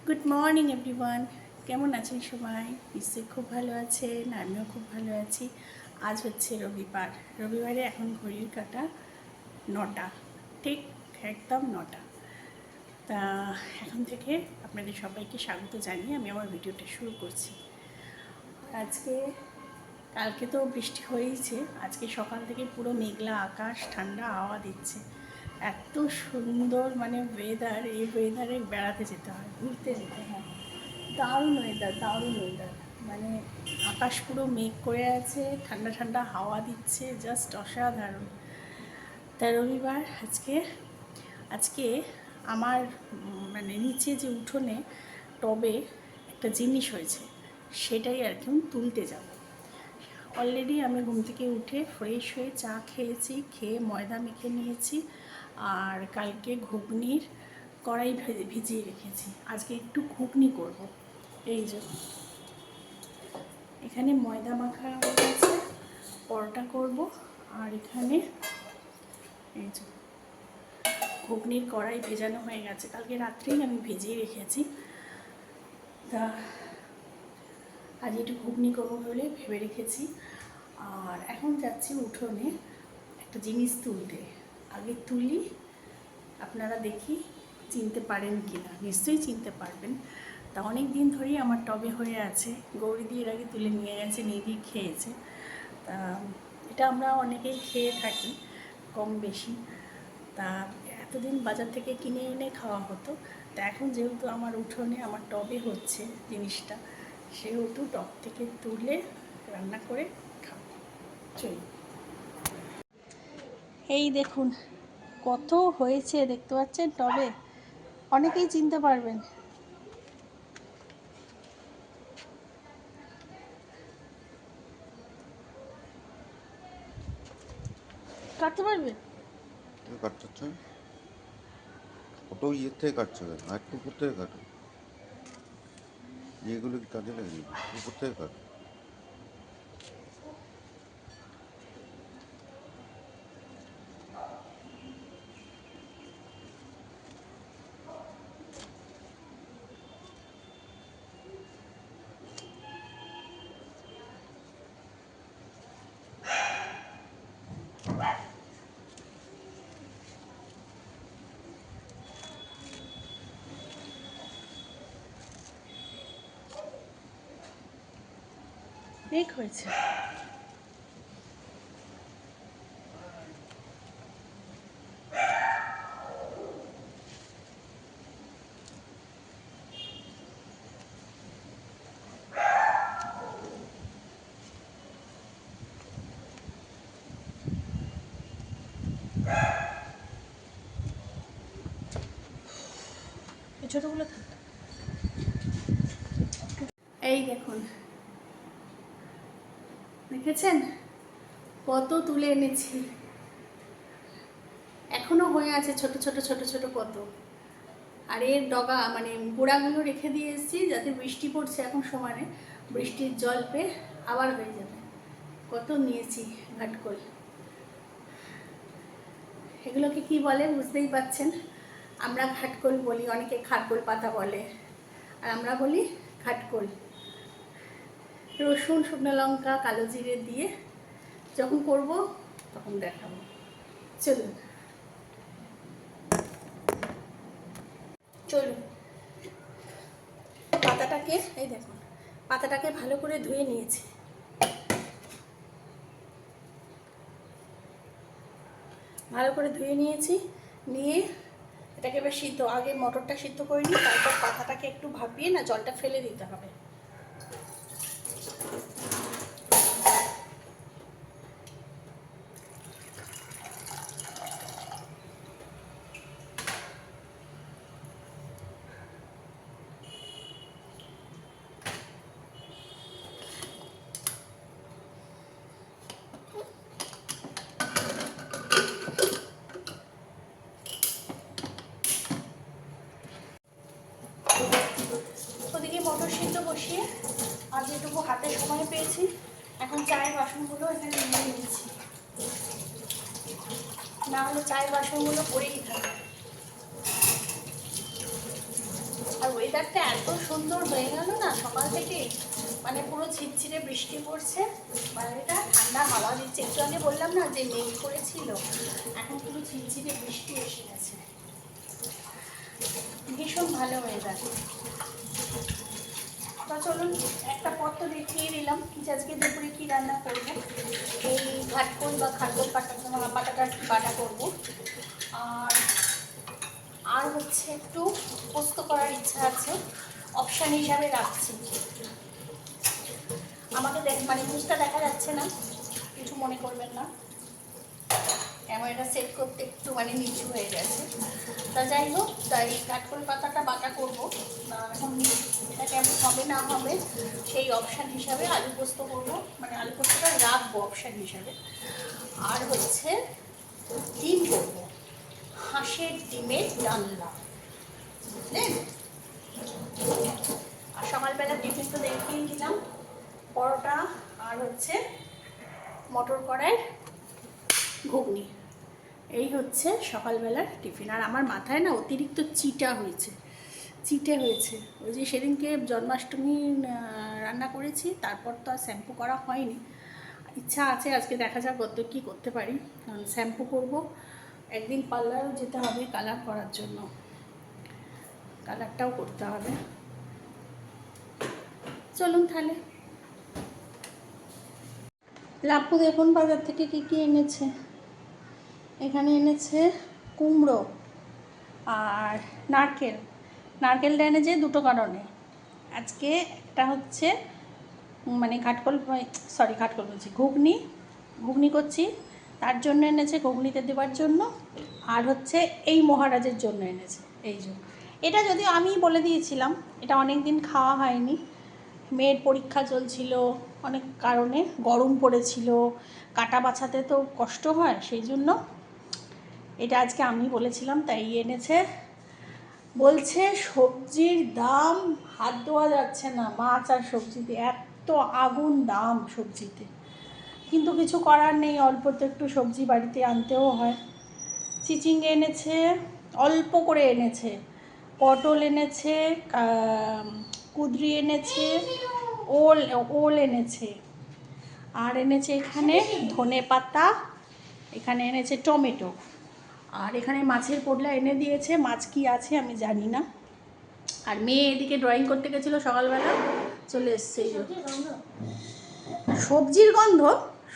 Good morning everyone, কেমন আছেন সবাই? নিশ্চয়ই খুব ভালো আছেন, আমিও খুব ভালো আছি। আজ হচ্ছে রবিবারে এখন ঘড়ির কাঁটা 9টা, ঠিক একদম 9টা। তা এখন থেকে আপনাদের সবাইকে স্বাগত জানিয়ে আমি আমার ভিডিওটা শুরু করছি। কালকে তো বৃষ্টি হয়েইছে, আজকে সকাল থেকে পুরো মেঘলা আকাশ, ঠান্ডা হাওয়া দিচ্ছে। এত সুন্দর ওয়েদার, এই ওয়েদারে বেড়াতে যেতে হয়, ঘুরতে যেতে হয়। দারুণ ওয়েদার। মানে আকাশ পুরো মেঘ করে আছে, ঠান্ডা ঠান্ডা হাওয়া দিচ্ছে, জাস্ট অসাধারণ। তা রবিবার আজকে আমার নিচে যে উঠোনে টবে একটা জিনিস হয়েছে, সেটাই আর কি আমি তুলতে যাব। অলরেডি আমি ঘুম থেকে উঠে ফ্রেশ হয়ে চা খেয়েছি, খেয়ে ময়দা মেখে নিয়েছি, আর কালকে ঘুগনির কড়াই ভিজিয়ে রেখেছি। আজকে একটু ঘুগনি করব। এই যে এখানে ময়দা মাখা হয়ে গেছে, পরোটা করব। আর এখানে এই যে ঘুগনির কড়াই ভেজানো হয়ে গেছে, কালকে রাত্রেই আমি ভিজিয়ে রেখেছি। তা আজ একটু ঘুগনি করবো বলে ভেবে রেখেছি। আর এখন যাচ্ছি উঠোনে একটা জিনিস তুলতে। আগে তুলি, আপনারা দেখি চিনতে পারেন কি না। নিশ্চয়ই চিনতে পারবেন। তা অনেক দিন ধরেই আমার টবে হয়ে আছে, গৌরী দিয়ে এর আগে তুলে নিয়ে গেছে, নিয়ে গিয়ে খেয়েছে। তা এটা আমরা অনেকেই খেয়ে থাকি কম বেশি। তা এতদিন বাজার থেকে কিনে এনে খাওয়া হতো। তা এখন যেহেতু আমার উঠোনে, আমার টবে হচ্ছে জিনিসটা, সেহেতু টব থেকে তুলে রান্না করে খাবো। চলুন। এই দেখুন কত হয়েছে, দেখতে পাচ্ছেন টবে। অনেকেই চিনতে পারবেন। কাটতে পারবেন? কাটছো? ওটা ইয়ের থেকে কাটছো কেন? আর একটু উপর থেকে কাটো। ইয়েগুলো কি কাজে লাগে? উপর থেকে কাটো। ঠিক হয়েছে। এই ছোটোগুলো থাক। এই দেখুন, দেখেছেন কত তুলে এনেছি। এখনো হয়ে আছে ছোট ছোট ছোট ছোট কত। আর এর ডগা গোড়াগুলো রেখে দিয়ে এসেছি, যাতে বৃষ্টি পড়ছে এখন সমানে, বৃষ্টির জল পেয়ে আবার হয়ে যাবে। কত নিয়েছি ঘাটকোল। এগুলোকে কি বলে বুঝতেই পাচ্ছেন। আমরা ঘাটকোল বলি, অনেকে খাটকোল পাতা বলে, আর আমরা বলি ঘাটকোল। রসুন, শুকনো লঙ্কা, কালো জিরে দিয়ে যখন করব তখন দেখাবো। চলুন চলুন। পাতাটাকে, এই দেখুন, পাতাটাকে ভালো করে ধুয়ে নিয়েছি। ভালো করে ধুয়ে নিয়েছি, নিয়ে এটাকে এবার আগে মটরটা সিদ্ধ করে নিই, তারপর পাতাটাকে একটু ভাপিয়ে জলটা ফেলে দিতে হবে। ওদিকে মটর সিদ্ধ বসিয়ে আর যেটুকু হাতে সময় পেয়েছি, এখন চায়ের বাসনগুলো এখানে নিয়ে নিয়েছি, না হলে চায়ের বাসনগুলো পড়েই থাকে। আর ওয়েদারটা এত সুন্দর হয়ে গেল না সকাল থেকে, মানে পুরো ঝিরঝিরে বৃষ্টি পড়ছে, বাইরেটা ঠান্ডা হাওয়া দিচ্ছে। একটু আগে বললাম না যে মেঘ করেছিল, এখন পুরো ঝিরঝিরে বৃষ্টি এসে গেছে, ভীষণ ভালো ওয়েদার। তো চলুন একটা পথ তো দেখিয়ে দিলাম যে আজকে দুপুরে কী রান্না করবো। এই ঘাটকোল বা খাটকোল পাতাটা বাটা করবো, আর হচ্ছে একটু পোস্ত করার ইচ্ছা আছে, অপশান হিসাবে রাখছি। আমাকে মানে মুখটা দেখা যাচ্ছে না, কিছু মনে করবেন না, ক্যামেরাটা সেট করতে একটু মানে নিচু হয়ে গেছে। তা যাই হোক, তাই কাঠকোল পাতাটা বাটা করবো। এখন এটা কেমন হবে না হবে সেই অপশান হিসাবে আলু পোস্ত করবো, মানে আলু পোস্তটা রাখবো অপশান হিসাবে। আর হচ্ছে ডিম করবো, হাঁসের ডিমের ডালনা, বুঝলেন। আর সকালবেলা টিফিন তো দেখিয়ে দিলাম, পরোটা আর হচ্ছে মটর কড়াই ঘুগনি, এই হচ্ছে সকালবেলার টিফিন। আর আমার মাথায় না অতিরিক্ত চিটে হয়েছে। ওই যে সেদিনকে জন্মাষ্টমী রান্না করেছি, তারপর তো আর শ্যাম্পু করা হয়নি। ইচ্ছা আছে আজকে, দেখা যাক কত কী করতে পারি। কারণ শ্যাম্পু করব, একদিন পার্লারও যেতে হবে কালার করার জন্য, কালারটাও করতে হবে। চলুন তাহলে। লাপু দেখুন বাজার থেকে কী কী এনেছে। এখানে এনেছে কুমড়ো আর নারকেলটা এনেছে দুটো কারণে। আজকে একটা হচ্ছে মানে কাঠকোল বলছি, ঘুগনি করছি, তার জন্য এনেছে, ঘুগনিতে দেওয়ার জন্য। আর হচ্ছে এই মহারাজের জন্য এনেছে, এই জন্য। এটা যদিও আমি বলে দিয়েছিলাম, এটা অনেক দিন খাওয়া হয়নি, মেয়ের পরীক্ষা চলছিল, অনেক কারণে গরম পড়েছিল, কাটা বাছাতে তো কষ্ট হয়, সেই জন্য এটা আজকে আমি বলেছিলাম, তাই এনেছে। বলছে সবজির দাম হাত দেওয়া যাচ্ছে না, মাছ আর সবজিতে এত আগুন দাম সবজিতে, কিন্তু কিছু করার নেই, অল্প তো একটু সবজি বাড়িতে আনতেও হয়। চিচিঙ্গে এনেছে, অল্প করে এনেছে, পটল এনেছে, কুঁদরি এনেছে, ওল এনেছে, আর এনেছে এখানে ধনেপাতা, এখানে এনেছে টমেটো, আর এখানে মাছের পোটলা এনে দিয়েছে। মাছ কি আছে আমি জানি না। আর মেয়ে এদিকে ড্রয়িং করতে গেছিলো সকালবেলা, চলে এসছে। সবজির গন্ধ,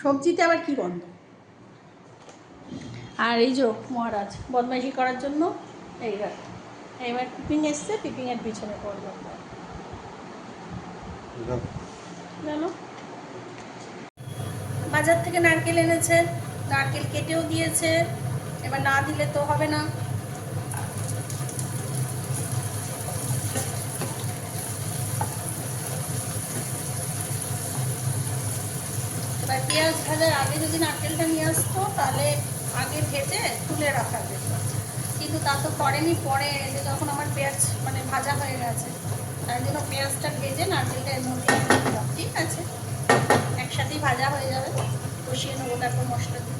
সবজিতে আবার কি গন্ধ। আর এই যে মহারাজ বদমাইশি করার জন্য এইবার পিপিং এসছে, পিপিংয়ের পিছনে পড়লো জানো। বাজার থেকে নারকেল এনেছে, নারকেল কেটেও দিয়েছে, এবার না দিলে তো হবে না। এবার পেঁয়াজ ভাজার আগে যদি নারকেলটা নিয়ে আসতো তাহলে আগে ভেজে তুলে রাখা যেত, কিন্তু তা তো করেনি, পরে এনে যখন আমার পেঁয়াজ মানে ভাজা হয়ে গেছে, তার জন্য পেঁয়াজটা ভেজে নারকেলটা এর মধ্যে দিলাম। ঠিক আছে, একসাথেই ভাজা হয়ে যাবে, কষিয়ে নেবো তারপর মশলা দিয়ে।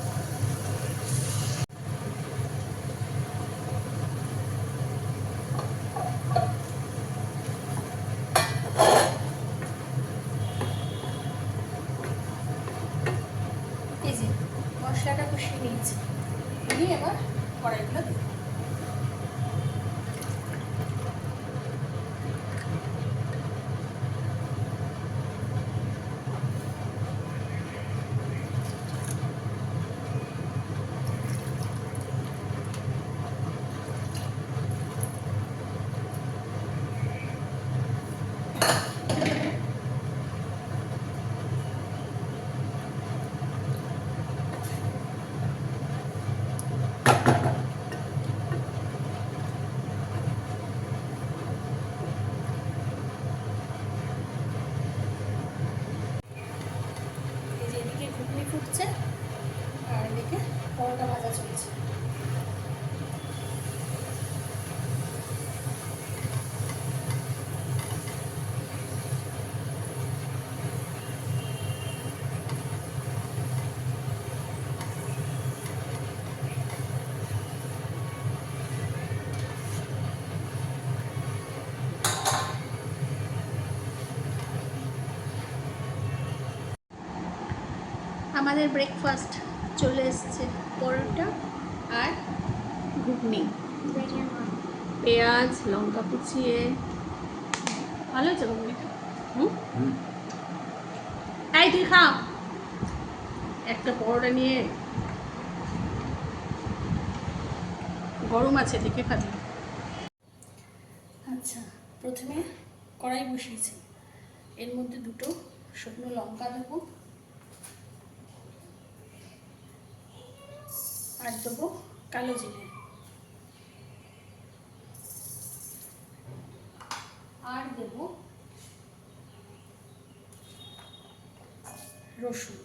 মশলাটা কষিয়ে নিয়েছি, নিয়ে এবার কড়াইগুলো দিই। আমাদের ব্রেকফাস্ট চলে এসছে, পরোটা আর ঘুগনি, পেঁয়াজ লঙ্কা কুচিয়ে। ভালো হচ্ছে ঘুগনিটা। তাই তুই খা একটা পরোটা নিয়ে, গরম আছে দেখে খাবি। আচ্ছা, প্রথমে কড়াই বসিয়েছি, এর মধ্যে দুটো শুকনো লঙ্কা দেবো আর দেবো কালো জিরে আর দেবো রসুন।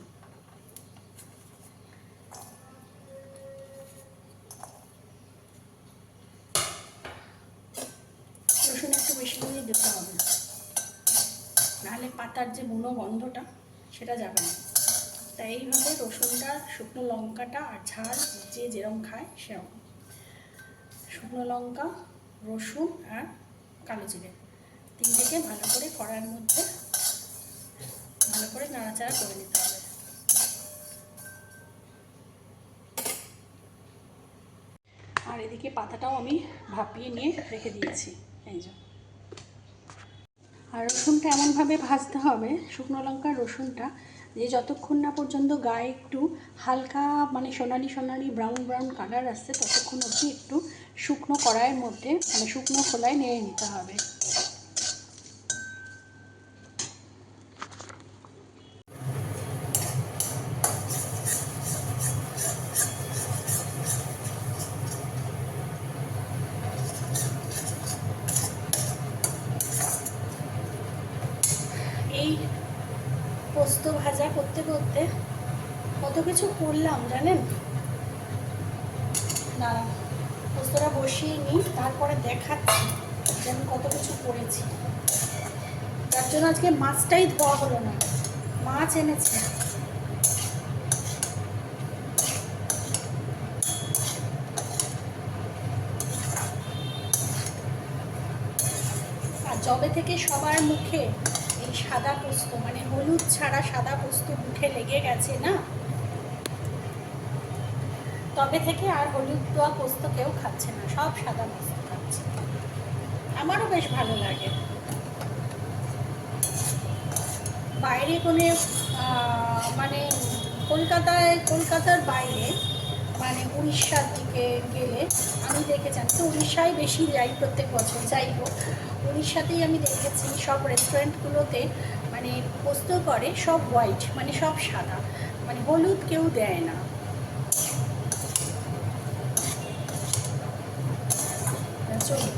রসুন একটু বেশি করে দিতে হবে, নাহলে পাতার যে বুনো গন্ধটা সেটা যাবে না। তাই এইভাবে রসুনটা, শুকনো লঙ্কাটা আর ঝাল যে যেরকম খায় সেরকম, শুকনো লঙ্কা, রসুন আর কালো জিরে তিনটেকে ভালো করে কড়াইয়ের মধ্যে ভালো করে নাড়াচাড়া করে নিতে হবে। আর এদিকে পাতাটাও আমি ভাপিয়ে নিয়ে রেখে দিয়েছি, এই যে। আর রসুনটা এমনভাবে ভাজতে হবে, শুকনো লঙ্কা রসুনটা, যে যতক্ষণ না পর্যন্ত গায়ে একটু হালকা মানে সোনালি সোনালি ব্রাউন ব্রাউন কালার আসছে ততক্ষণ অবধি একটু শুকনো কড়াইয়ের মধ্যে মানে শুকনো খোলায় নেড়ে নিতে হবে। এই পোস্ত ভাজা করতে করতে কত কিছু করলাম জানেন না, পোস্তটা বসিয়ে নিই তারপরে দেখাচ্ছি যে আমি কত কিছু করেছি। তার জন্য আজকে মাছটাই ধোয়া হলো না, মাছ এনেছে। আর যবে থেকে সবার মুখে এই সাদা পোস্ত মানে হলুদ ছাড়া সাদা পোস্ত মুখে লেগে গেছে না, তবে থেকে আর হলুদ দেওয়া পোস্ত কেউ খাচ্ছে না, সব সাদা পোস্ত খাচ্ছে। আমারও বেশ ভালো লাগে। বাইরে কোনো মানে কলকাতার বাইরে মানে উড়িষ্যার দিকে গেলে আমি দেখেছি, আমি তো উড়িষ্যায় বেশি যাই প্রত্যেক বছর, যাই হোক উড়িষ্যাতেই আমি দেখেছি সব রেস্টুরেন্টগুলোতে মানে পোস্ত করে সব হোয়াইট মানে সব সাদা, মানে হলুদ কেউ দেয় না। চলুন,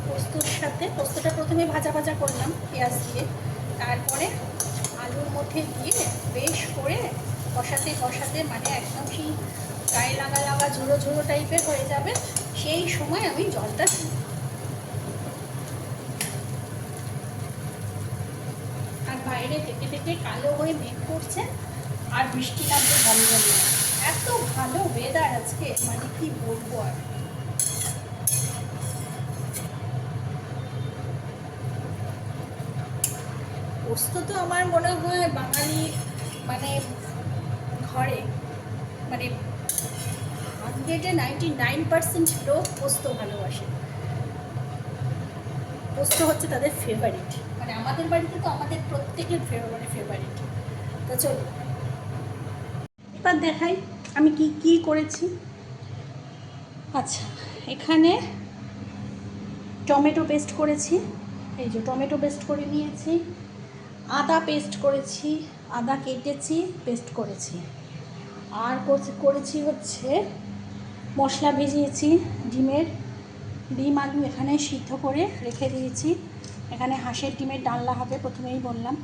পোস্তর সাথে পোস্তটা প্রথমে ভাজা ভাজা করলাম পেঁয়াজ দিয়ে, তারপরে আলুর মধ্যে দিয়ে বেশ করে কষাতে কষাতে মানে একদম সেই গায়ে লাগা লাগা ঝোড়ো ঝোড়ো টাইপের হয়ে যাবে, সেই সময় আমি জলটা দিই। আর বাইরে থেকে থেকে কালো হয়ে মেঘ করছে আর বৃষ্টি নামতে ভালো হবে, এত ভালো ওয়েদার আজকে মানে কি বলবো। আর পোস্ত তো আমার মনে হয় বাঙালির মানে ঘরে মানে 99% লোক পোস্ত ভালোবাসে, পোস্ত হচ্ছে তাদের ফেভারিট, মানে আমাদের বাড়িতে তো আমাদের প্রত্যেকের ফেভারিট। তো চলো এবার দেখাই আমি কি কি করেছি। আচ্ছা, এখানে টমেটো পেস্ট করেছি, এই যে টমেটো পেস্ট করে নিয়েছি, আদা পেস্ট করেছি, আদা কেটেছি পেস্ট করেছি, আর করেছি হচ্ছে মশলা ভেজিয়েছি ডিম আলু এখানে সিদ্ধ করে রেখে দিয়েছি। এখানে হাঁসের ডিমের ডালনা হবে প্রথমেই বললাম।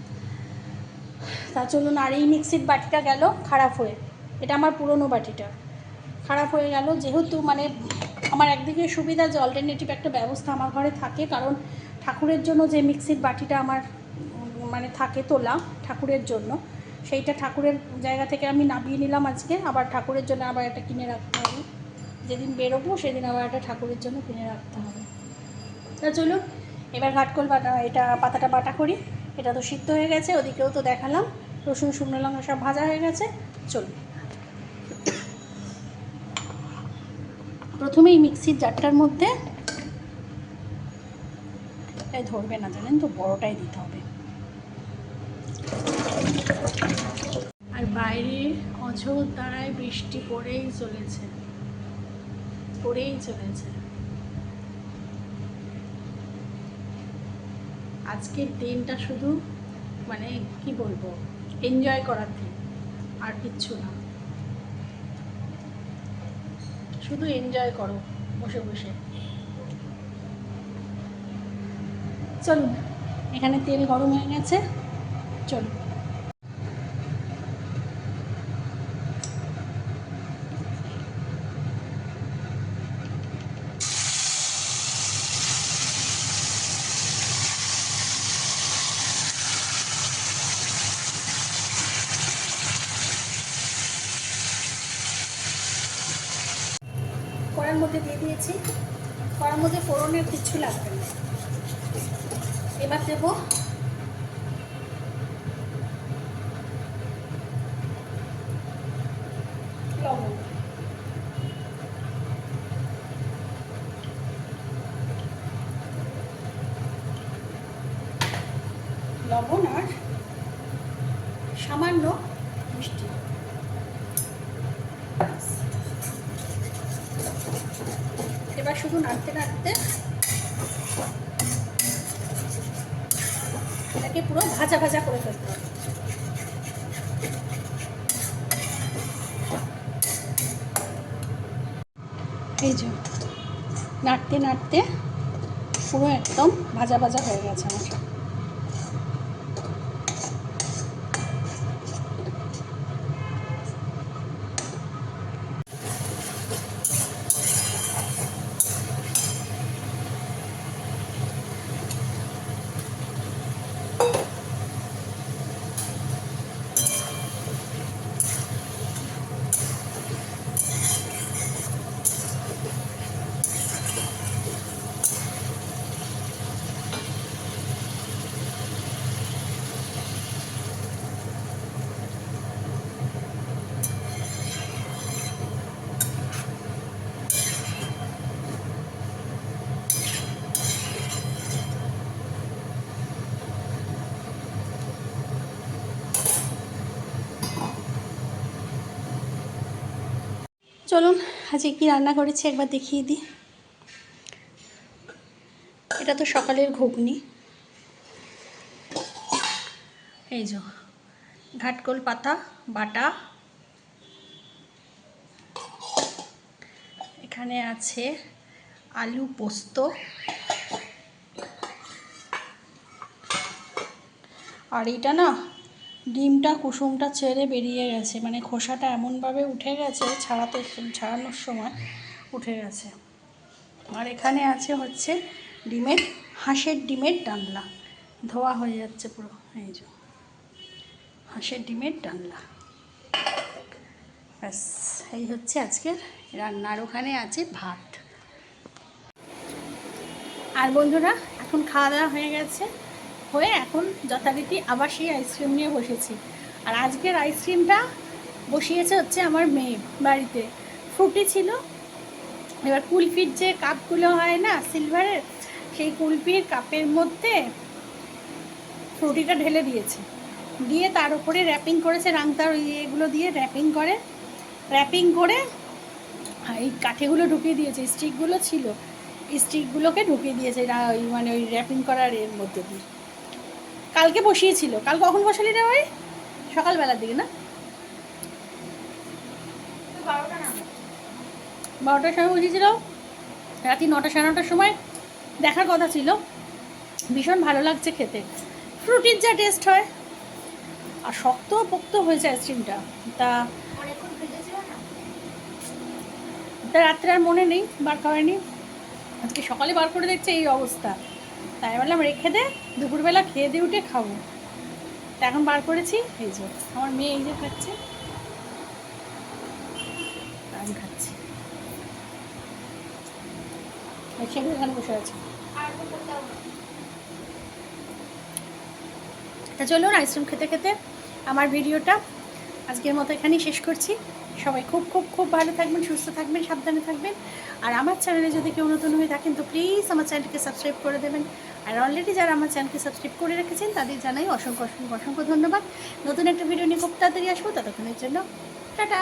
তা চলুন, আর এই মিক্সির বাটিটা গেল খারাপ হয়ে, এটা আমার পুরনো বাটিটা খারাপ হয়ে গেল, যেহেতু মানে আমার একদিকে সুবিধা যে অল্টারনেটিভ একটা ব্যবস্থা আমার ঘরে থাকে, কারণ ঠাকুরের জন্য যে মিক্সির বাটিটা আমার মানে থাকে তোলা ঠাকুরের জন্য, সেইটা ঠাকুরের জায়গা থেকে আমি নামিয়ে নিলাম আজকে, আবার ঠাকুরের জন্য আবার একটা কিনে রাখতে হবে, যেদিন বেরোবো সেদিন আবার একটা ঠাকুরের জন্য কিনে রাখতে হবে। তা চলুন এবার ঘাটকোল বাটা, এটা পাতাটা বাটা করি। এটা তো সিদ্ধ হয়ে গেছে, ওদিকেও তো দেখালাম, রসুন শুকনো লঙ্কা সব ভাজা হয়ে গেছে। চলুন প্রথমেই মিক্সির জারটার মধ্যে, তাই ধরবে না জানেন তো, বড়টাই দিতে হবে। আর বাইরে অঝোর দ্বারায় বৃষ্টি পড়েই চলেছে। আজকের দিনটা শুধু মানে কি বলবো, এনজয় করার দিন, আর কিচ্ছু না। শুধু এনজয় করো বসে বসে। চলুন, এখানে তেল গরম হয়ে গেছে, চলুন। কড়ার মধ্যে দিয়ে দিয়েছি। কড়ার মধ্যে ফোড়নের কিচ্ছু লাগবে না। এবার দেবো লবণ। লবণ আর সামান্য মিষ্টি। এবার শুধু নাড়তে নাড়তে এটাকে পুরো ভাজা ভাজা করে ফেলতে হবে। এই যে নাড়তে নাড়তে পুরো একদম ভাজা ভাজা হয়ে গেছে আমার। চলুন আজকে কি রান্না করেছি একবার দেখিয়ে দিই। এটা তো সকালের ঘুগনি। এই যে ঘাটকোল পাতা বাটা, এখানে আছে আলু পোস্ত, আর এটা না ডিমটা কুসুমটা ছেড়ে বেরিয়ে গেছে, মানে খোসাটা এমনভাবে উঠে গেছে, ছাড়ানোর সময় উঠে গেছে। আর এখানে আছে হচ্ছে হাঁসের ডিমের ডালনা, ধোয়া হয়ে যাচ্ছে পুরো। এই যে হাঁসের ডিমের ডালনা, ব্যাস এই হচ্ছে আজকের রান্নার। ওখানে আছে ভাত। আর বন্ধুরা এখন খাওয়া দাওয়া হয়ে গেছে, এখন যথারীতি আবার সেই আইসক্রিম নিয়ে বসেছি। আর আজকের আইসক্রিমটা বসিয়েছে হচ্ছে আমার মেয়ে বাড়িতে। ফ্রুটি ছিল, এবার কুলফির যে কাপগুলো হয় না সিলভারের, সেই কুলফির কাপের মধ্যে ফ্রুটিটা ঢেলে দিয়েছে, দিয়ে তার উপরে র্যাপিং করেছে, রাংতার এগুলো দিয়ে র্যাপিং করে এই কাঠেগুলো ঢুকিয়ে দিয়েছে, স্টিকগুলো ছিল, স্টিকগুলোকে ঢুকিয়ে দিয়েছে মানে ওই র্যাপিং করার এর মধ্যে দিয়ে। কালকে বসিয়েছিল। কাল কখন বসালি রে ভাই? সকালবেলার দিকে না, 12টার সময় বসিয়েছিল। রাত্রি 9টা 9:30টার সময় দেখার কথা ছিল। ভীষণ ভালো লাগছে খেতে, ফ্রুটির যা টেস্ট হয়, আর শক্ত পোক্ত হয়েছে আইসক্রিমটা। তা রাত্রে আর মনে নেই, বার করেনি। আজকে সকালে বার করে দেখছে এই অবস্থা, তাই বললাম রেখে দে, দুপুরবেলা খেয়ে দিয়ে উঠে খাবো। তা এখন বার করেছি। এই যে আমার মেয়ে এই যে খাচ্ছে, আমি খাচ্ছি। সেগুলো এখানে বসে আছে। তা চলুন আইসক্রিম খেতে খেতে আমার ভিডিওটা আজকের মতো এখানেই শেষ করছি। সবাই খুব খুব খুব ভালো থাকবেন, সুস্থ থাকবেন, সাবধানে থাকবেন। আর আমার চ্যানেলে যদি কেউ নতুন হয়ে থাকেন তো প্লিজ আমার চ্যানেলকে সাবস্ক্রাইব করে দেবেন। আর অলরেডি যারা আমার চ্যানেলকে সাবস্ক্রাইব করে রেখেছেন তাদের জানাই অসংখ্য অসংখ্য অসংখ্য ধন্যবাদ। নতুন একটা ভিডিও নিয়ে খুব তাড়াতাড়ি আসবো, ততক্ষণের জন্য টাটা।